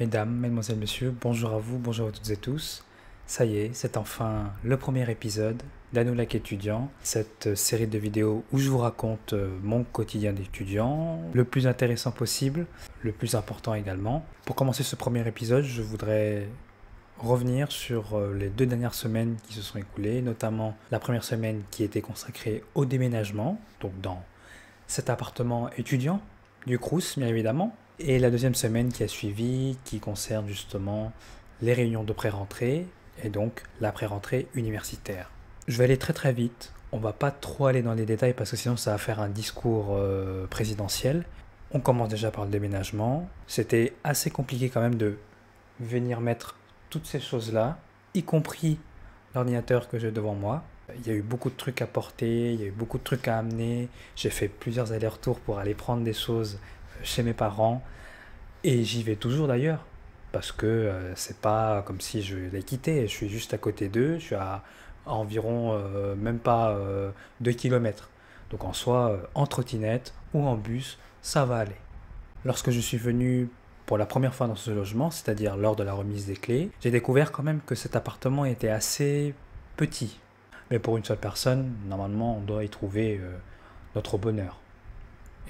Mesdames, mesdemoiselles, messieurs, bonjour à vous, bonjour à toutes et tous. Ça y est, c'est enfin le premier épisode d'Anoulak étudiant, cette série de vidéos où je vous raconte mon quotidien d'étudiant, le plus intéressant possible, le plus important également. Pour commencer ce premier épisode, je voudrais revenir sur les 2 dernières semaines qui se sont écoulées, notamment la première semaine qui était consacrée au déménagement, donc dans cet appartement étudiant du Crous, bien évidemment, et la deuxième semaine qui a suivi, qui concerne justement les réunions de pré-rentrée et donc la pré-rentrée universitaire. Je vais aller très très vite, on va pas trop aller dans les détails parce que sinon ça va faire un discours présidentiel. On commence déjà par le déménagement. C'était assez compliqué quand même de venir mettre toutes ces choses-là, y compris l'ordinateur que j'ai devant moi. Il y a eu beaucoup de trucs à porter, il y a eu beaucoup de trucs à amener. J'ai fait plusieurs allers-retours pour aller prendre des choses chez mes parents. Et j'y vais toujours d'ailleurs. Parce que c'est pas comme si je les quittais. Je suis juste à côté d'eux. Je suis à environ même pas 2 km. Donc en soi, en trottinette ou en bus, ça va aller. Lorsque je suis venu pour la première fois dans ce logement, c'est-à-dire lors de la remise des clés, j'ai découvert quand même que cet appartement était assez petit. Mais pour une seule personne, normalement, on doit y trouver notre bonheur.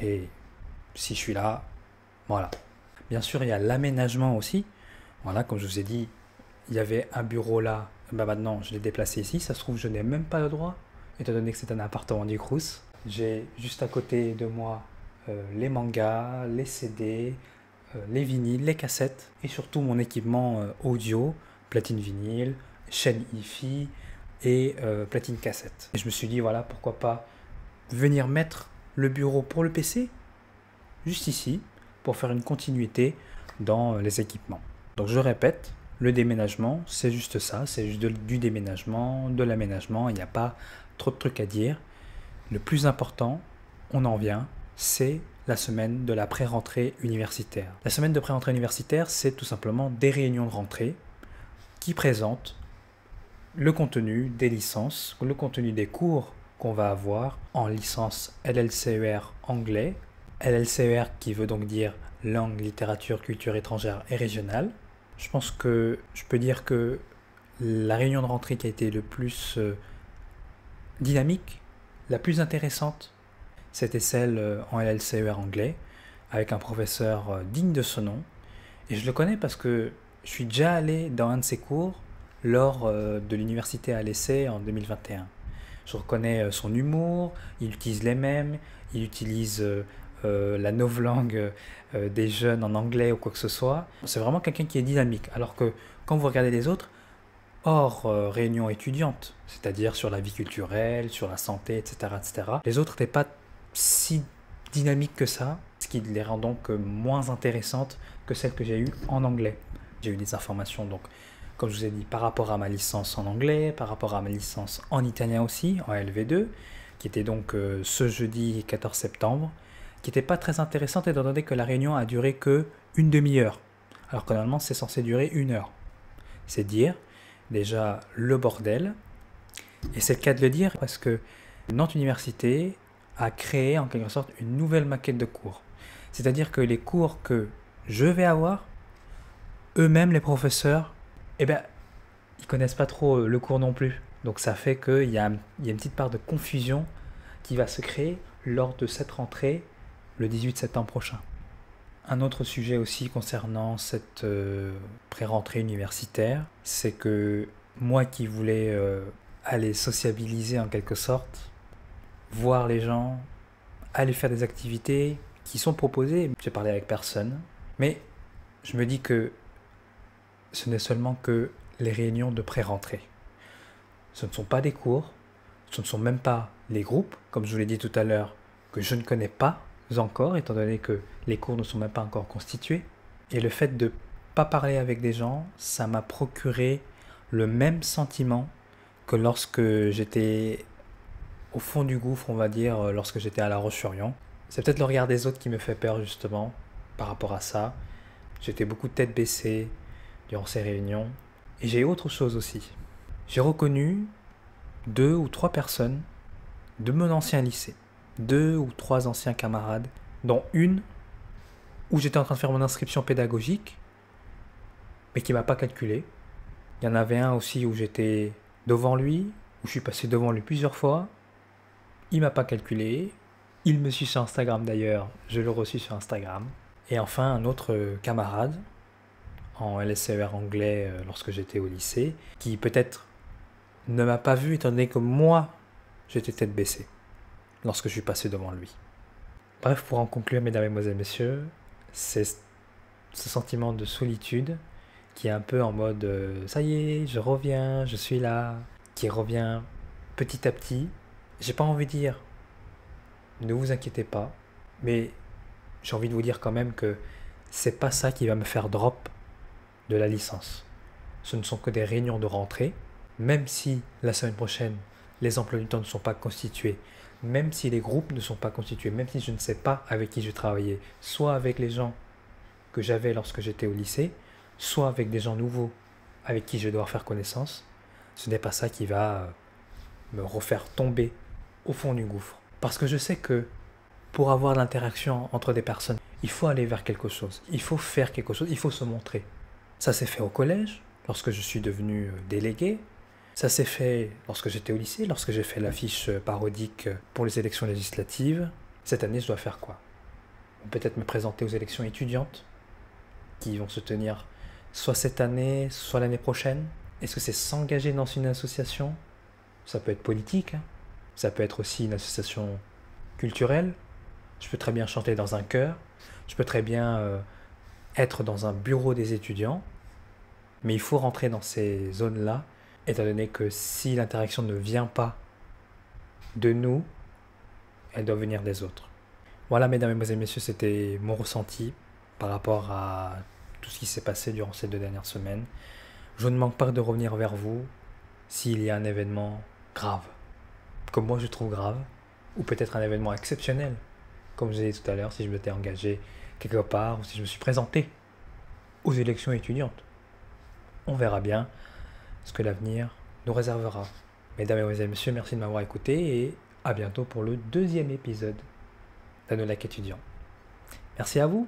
Et si je suis là, voilà. Bien sûr, il y a l'aménagement aussi. Voilà, comme je vous ai dit, il y avait un bureau là. Ben maintenant, je l'ai déplacé ici. Ça se trouve, je n'ai même pas le droit, étant donné que c'est un appartement du Crous. J'ai juste à côté de moi les mangas, les CD, les vinyles, les cassettes et surtout mon équipement audio, platine vinyle, chaîne hi-fi et platine cassette. Et je me suis dit, voilà, pourquoi pas venir mettre le bureau pour le PC juste ici pour faire une continuité dans les équipements. Donc je répète, le déménagement, c'est juste ça, c'est juste du déménagement, de l'aménagement, il n'y a pas trop de trucs à dire. Le plus important, on en vient, c'est la semaine de la pré-rentrée universitaire. La semaine de pré-rentrée universitaire, c'est tout simplement des réunions de rentrée qui présentent le contenu des licences, le contenu des cours qu'on va avoir en licence LLCER anglais, LLCER qui veut donc dire langue, littérature, culture étrangère et régionale. Je pense que je peux dire que la réunion de rentrée qui a été le plus dynamique, la plus intéressante, c'était celle en LLCER anglais, avec un professeur digne de ce nom. Et je le connais parce que je suis déjà allé dans un de ses cours lors de l'université à l'essai en 2021. Je reconnais son humour, il utilise les mèmes, il utilise la novlangue des jeunes en anglais ou quoi que ce soit. C'est vraiment quelqu'un qui est dynamique. Alors que quand vous regardez les autres, hors réunion étudiante, c'est-à-dire sur la vie culturelle, sur la santé, etc., les autres n'étaient pas si dynamiques que ça, ce qui les rend donc moins intéressantes que celles que j'ai eues en anglais. J'ai eu des informations, donc, comme je vous ai dit, par rapport à ma licence en anglais, par rapport à ma licence en italien aussi, en LV2, qui était donc ce jeudi 14 septembre, qui n'était pas très intéressante étant donné que la réunion a duré que une demi-heure, alors que normalement c'est censé durer 1 heure. C'est dire déjà le bordel, et c'est le cas de le dire parce que Nantes Université a créé en quelque sorte une nouvelle maquette de cours. C'est-à-dire que les cours que je vais avoir, eux-mêmes les professeurs, eh ben, ils connaissent pas trop le cours non plus. Donc ça fait qu'il y a une petite part de confusion qui va se créer lors de cette rentrée le 18 septembre prochain. Un autre sujet aussi concernant cette pré-rentrée universitaire, c'est que moi qui voulais aller sociabiliser en quelque sorte, voir les gens, aller faire des activités qui sont proposées, j'ai parlé avec personne, mais je me dis que ce n'est seulement que les réunions de pré-rentrée. Ce ne sont pas des cours, ce ne sont même pas les groupes, comme je vous l'ai dit tout à l'heure, que je ne connais pas encore, étant donné que les cours ne sont même pas encore constitués. Et le fait de ne pas parler avec des gens, ça m'a procuré le même sentiment que lorsque j'étais au fond du gouffre, on va dire, lorsque j'étais à La Roche-sur-Yon. C'est peut-être le regard des autres qui me fait peur, justement, par rapport à ça. J'étais beaucoup de tête baissée durant ces réunions. Et j'ai autre chose aussi. J'ai reconnu 2 ou 3 personnes de mon ancien lycée. 2 ou 3 anciens camarades, dont une où j'étais en train de faire mon inscription pédagogique mais qui m'a pas calculé. Il y en avait un aussi où j'étais devant lui, où je suis passé devant lui plusieurs fois. Il m'a pas calculé. Il me suit sur Instagram d'ailleurs, je le reçus sur Instagram. Et enfin un autre camarade en LSER anglais lorsque j'étais au lycée, qui peut-être ne m'a pas vu étant donné que moi, j'étais tête baissée lorsque je suis passé devant lui. Bref, pour en conclure, mesdames, mesdemoiselles, messieurs, c'est ce sentiment de solitude qui est un peu en mode ça y est, je reviens, je suis là, qui revient petit à petit. J'ai pas envie de dire ne vous inquiétez pas, mais j'ai envie de vous dire quand même que c'est pas ça qui va me faire drop de la licence. Ce ne sont que des réunions de rentrée, même si la semaine prochaine les emplois du temps ne sont pas constitués, même si les groupes ne sont pas constitués, même si je ne sais pas avec qui je vais travailler, soit avec les gens que j'avais lorsque j'étais au lycée, soit avec des gens nouveaux avec qui je vais devoir faire connaissance, ce n'est pas ça qui va me refaire tomber au fond du gouffre. Parce que je sais que pour avoir de l'interaction entre des personnes, il faut aller vers quelque chose, il faut faire quelque chose, il faut se montrer. Ça s'est fait au collège, lorsque je suis devenu délégué. Ça s'est fait lorsque j'étais au lycée, lorsque j'ai fait l'affiche parodique pour les élections législatives. Cette année, je dois faire quoi? Peut-être me présenter aux élections étudiantes qui vont se tenir soit cette année, soit l'année prochaine. Est-ce que c'est s'engager dans une association? Ça peut être politique, hein. Ça peut être aussi une association culturelle. Je peux très bien chanter dans un chœur. Je peux très bien être dans un bureau des étudiants. Mais il faut rentrer dans ces zones-là, étant donné que si l'interaction ne vient pas de nous, elle doit venir des autres. Voilà, mesdames, mesdemoiselles, messieurs, c'était mon ressenti par rapport à tout ce qui s'est passé durant ces 2 dernières semaines. Je ne manque pas de revenir vers vous s'il y a un événement grave, comme moi je trouve grave, ou peut-être un événement exceptionnel, comme je l'ai dit tout à l'heure, si je m'étais engagé quelque part, ou si je me suis présenté aux élections étudiantes. On verra bien ce que l'avenir nous réservera. Mesdames, mesdemoiselles, messieurs, merci de m'avoir écouté et à bientôt pour le 2e épisode d'Anolac étudiant. Merci à vous.